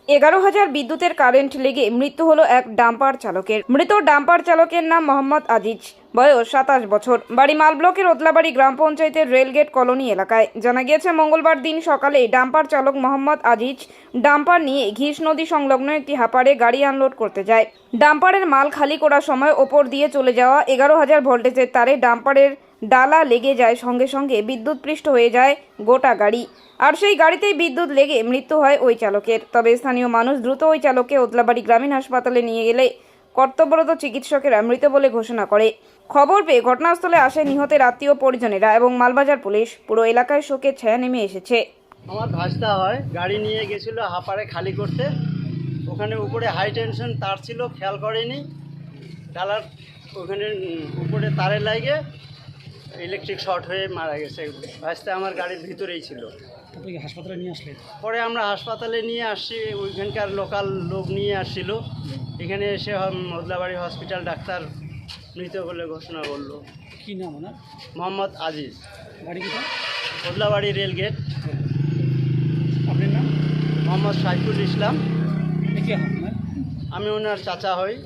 11,000 বিদ্যুতের কারেন্ট লেগে মৃত্যু হলো এক ডাম্পার চালকের। মৃত ডাম্পার চালকের নাম মোহাম্মদ আজিজ, বয়স 27 বছর, বাড়ি মাল ব্লকের ওদলাবাড়ি গ্রাম পঞ্চায়েতের রেলগেট কলোনি এলাকায়। জানা গিয়েছে, মঙ্গলবার দিন সকালে ডাম্পার চালক মোহাম্মদ আজিজ ডাম্পার নিয়ে ঘিস নদী সংলগ্ন একটি হাপারে গাড়ি আনলোড করতে যায়। ডাম্পারের মাল খালি করার সময় ওপর দিয়ে চলে যাওয়া 11,000 ভোল্টেজের তারে ডাম্পারের ডালা লেগে যায়। সঙ্গে সঙ্গে বিদ্যুৎপৃষ্ট হয়ে যায় গোটা গাড়ি, আর সেই গাড়িতেই বিদ্যুৎ লেগে মৃত্যু হয় ওই চালকের। তবে স্থানীয় মানুষ দ্রুত ওই চালককে ওদলাবাড়ি গ্রামীণ হাসপাতালে নিয়ে গেলে কর্তব্যরত চিকিৎসকেরা মৃত বলে ঘোষণা করে। খবর পেয়ে ঘটনাস্থলে আসে নিহতের আত্মীয় পরিজনেরা এবং মালবাজার পুলিশ। পুরো এলাকায় শোকের ছায়া নেমে এসেছে। আমার ভাসতে হয়, গাড়ি নিয়ে গেছিলো হাপারে খালি করতে। ওখানে উপরে হাই টেনশন তার ছিল, খেয়াল করেনি। ডালার ওখানে উপরে তারে লাগে ইলেকট্রিক শর্ট হয়ে মারা গেছে। ভাসতে আমার গাড়ির ভিতরেই ছিল। হাসপাতালে নিয়ে আসলে পরে আমরা হাসপাতালে নিয়ে আসছি, ওইখানকার লোকাল লোক নিয়ে আসছিল। এখানে এসে ওদলাবাড়ি হসপিটাল ডাক্তার মৃত বলে ঘোষণা করলো। কি নাম ওনার? মোহাম্মদ আজিজ, বাড়ি কোথায়? ওদলাবাড়ি রেলগেট। আপনার নাম? মোহাম্মদ সাইফুল ইসলাম। কি আপনার? আমি ওনার চাচা হই।